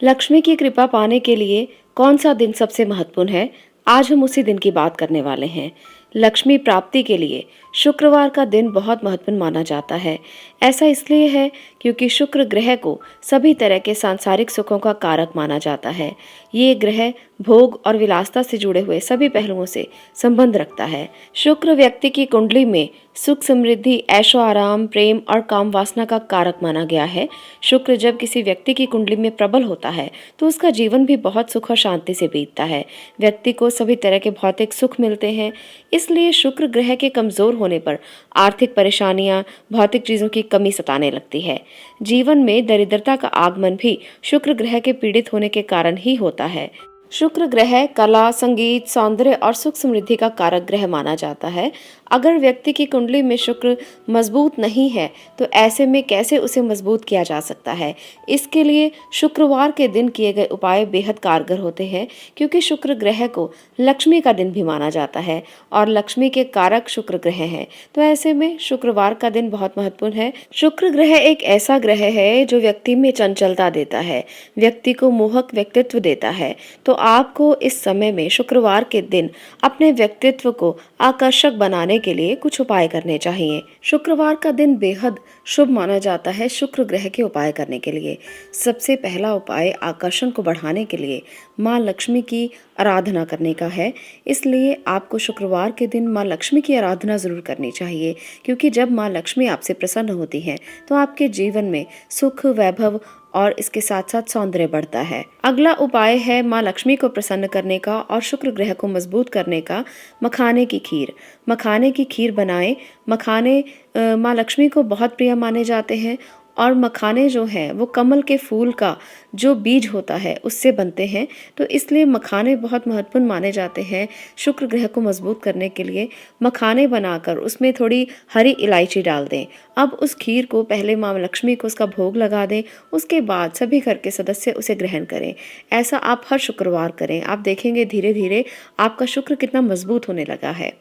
लक्ष्मी की कृपा पाने के लिए कौन सा दिन सबसे महत्वपूर्ण है? आज हम उसी दिन की बात करने वाले हैं। लक्ष्मी प्राप्ति के लिए शुक्रवार का दिन बहुत महत्वपूर्ण माना जाता है। ऐसा इसलिए है क्योंकि शुक्र ग्रह को सभी तरह के सांसारिक सुखों का कारक माना जाता है। ये ग्रह भोग और विलासता से जुड़े हुए सभी पहलुओं से संबंध रखता है। शुक्र व्यक्ति की कुंडली में सुख, समृद्धि, ऐशो आराम, प्रेम और काम वासना का कारक माना गया है। शुक्र जब किसी व्यक्ति की कुंडली में प्रबल होता है तो उसका जीवन भी बहुत सुख और शांति से बीतता है। व्यक्ति को सभी तरह के भौतिक सुख मिलते हैं। इसलिए शुक्र ग्रह के कमजोर होने पर आर्थिक परेशानियां, भौतिक चीजों की कमी सताने लगती है। जीवन में दरिद्रता का आगमन भी शुक्र ग्रह के पीड़ित होने के कारण ही होता है। शुक्र ग्रह कला, संगीत, सौंदर्य और सुख समृद्धि का कारक ग्रह माना जाता है। अगर व्यक्ति की कुंडली में शुक्र मजबूत नहीं है तो ऐसे में कैसे उसे मजबूत किया जा सकता है? इसके लिए शुक्रवार के दिन किए गए उपाय बेहद कारगर होते हैं, क्योंकि शुक्र ग्रह को लक्ष्मी का दिन भी माना जाता है और लक्ष्मी के कारक शुक्र ग्रह हैं। तो ऐसे में शुक्रवार का दिन बहुत महत्वपूर्ण है। शुक्र ग्रह एक ऐसा ग्रह है जो व्यक्ति में चंचलता देता है, व्यक्ति को मोहक व्यक्तित्व देता है। तो आपको इस समय में शुक्रवार के दिन अपने व्यक्तित्व को आकर्षक बनाने के लिए कुछ उपाय करने चाहिए। शुक्रवार का दिन बेहद शुभ माना जाता है शुक्र ग्रह के उपाय करने के लिए। सबसे पहला उपाय आकर्षण को बढ़ाने के लिए माँ लक्ष्मी की आराधना करने का है। इसलिए आपको शुक्रवार के दिन माँ लक्ष्मी की आराधना जरूर करनी चाहिए, क्योंकि जब माँ लक्ष्मी आपसे प्रसन्न होती हैं तो आपके जीवन में सुख, वैभव और इसके साथ साथ सौंदर्य बढ़ता है। अगला उपाय है माँ लक्ष्मी को प्रसन्न करने का और शुक्र ग्रह को मजबूत करने का, मखाने की खीर। मखाने की खीर बनाएं। मखाने माँ लक्ष्मी को बहुत प्रिय माने जाते हैं और मखाने जो हैं वो कमल के फूल का जो बीज होता है उससे बनते हैं। तो इसलिए मखाने बहुत महत्वपूर्ण माने जाते हैं शुक्र ग्रह को मजबूत करने के लिए। मखाने बनाकर उसमें थोड़ी हरी इलायची डाल दें। अब उस खीर को पहले माँ लक्ष्मी को उसका भोग लगा दें, उसके बाद सभी घर के सदस्य उसे ग्रहण करें। ऐसा आप हर शुक्रवार करें। आप देखेंगे धीरे धीरे आपका शुक्र कितना मजबूत होने लगा है।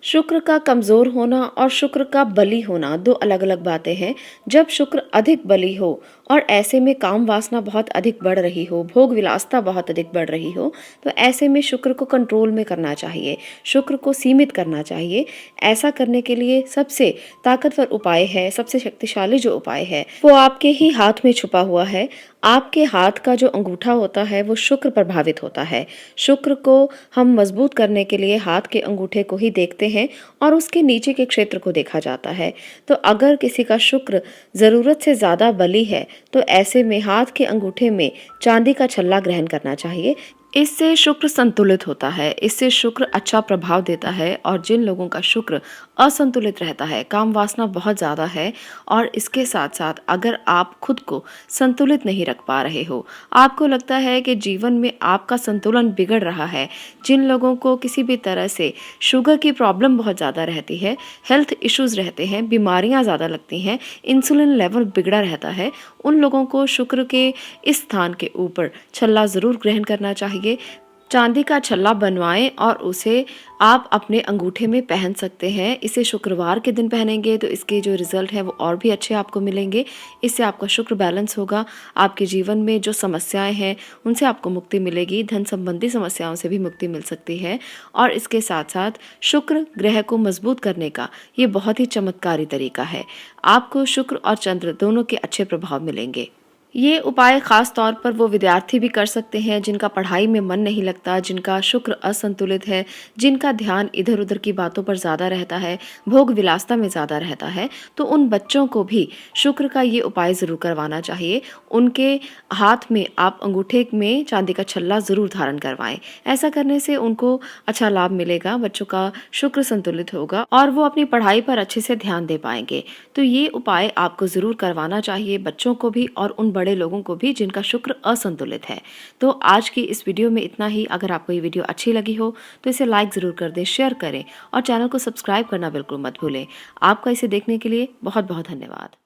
शुक्र का कमजोर होना और शुक्र का बली होना दो अलग अलग बातें हैं। जब शुक्र अधिक बली हो और ऐसे में काम वासना बहुत अधिक बढ़ रही हो, भोग विलासता बहुत अधिक बढ़ रही हो, तो ऐसे में शुक्र को कंट्रोल में करना चाहिए, शुक्र को सीमित करना चाहिए। ऐसा करने के लिए सबसे ताकतवर उपाय है, सबसे शक्तिशाली जो उपाय है वो आपके ही हाथ में छुपा हुआ है। आपके हाथ का जो अंगूठा होता है वो शुक्र प्रभावित होता है। शुक्र को हम मजबूत करने के लिए हाथ के अंगूठे को ही देखते हैं और उसके नीचे के क्षेत्र को देखा जाता है। तो अगर किसी का शुक्र जरूरत से ज्यादा बली है तो ऐसे में हाथ के अंगूठे में चांदी का छल्ला ग्रहण करना चाहिए। इससे शुक्र संतुलित होता है, इससे शुक्र अच्छा प्रभाव देता है। और जिन लोगों का शुक्र असंतुलित रहता है, काम वासना बहुत ज़्यादा है और इसके साथ साथ अगर आप खुद को संतुलित नहीं रख पा रहे हो, आपको लगता है कि जीवन में आपका संतुलन बिगड़ रहा है, जिन लोगों को किसी भी तरह से शुगर की प्रॉब्लम बहुत ज़्यादा रहती है, हेल्थ इश्यूज़ रहते हैं, बीमारियाँ ज़्यादा लगती हैं, इंसुलिन लेवल बिगड़ा रहता है, उन लोगों को शुक्र के इस स्थान के ऊपर छल्ला ज़रूर ग्रहण करना चाहिए। चांदी का छल्ला बनवाएं और उसे आप अपने अंगूठे में पहन सकते हैं। इसे शुक्रवार के दिन पहनेंगे तो इसके जो रिजल्ट है वो और भी अच्छे आपको मिलेंगे। इससे आपका शुक्र बैलेंस होगा, आपके जीवन में जो समस्याएं हैं उनसे आपको मुक्ति मिलेगी, धन संबंधी समस्याओं से भी मुक्ति मिल सकती है। और इसके साथ साथ शुक्र ग्रह को मजबूत करने का ये बहुत ही चमत्कारी तरीका है। आपको शुक्र और चंद्र दोनों के अच्छे प्रभाव मिलेंगे। ये उपाय खास तौर पर वो विद्यार्थी भी कर सकते हैं जिनका पढ़ाई में मन नहीं लगता, जिनका शुक्र असंतुलित है, जिनका ध्यान इधर उधर की बातों पर ज़्यादा रहता है, भोग विलासता में ज़्यादा रहता है। तो उन बच्चों को भी शुक्र का ये उपाय ज़रूर करवाना चाहिए। उनके हाथ में आप अंगूठे में चांदी का छल्ला ज़रूर धारण करवाएं। ऐसा करने से उनको अच्छा लाभ मिलेगा, बच्चों का शुक्र संतुलित होगा और वो अपनी पढ़ाई पर अच्छे से ध्यान दे पाएंगे। तो ये उपाय आपको ज़रूर करवाना चाहिए, बच्चों को भी और उन बड़े लोगों को भी जिनका शुक्र असंतुलित है। तो आज की इस वीडियो में इतना ही। अगर आपको ये वीडियो अच्छी लगी हो तो इसे लाइक ज़रूर कर दें, शेयर करें और चैनल को सब्सक्राइब करना बिल्कुल मत भूलें। आपका इसे देखने के लिए बहुत बहुत धन्यवाद।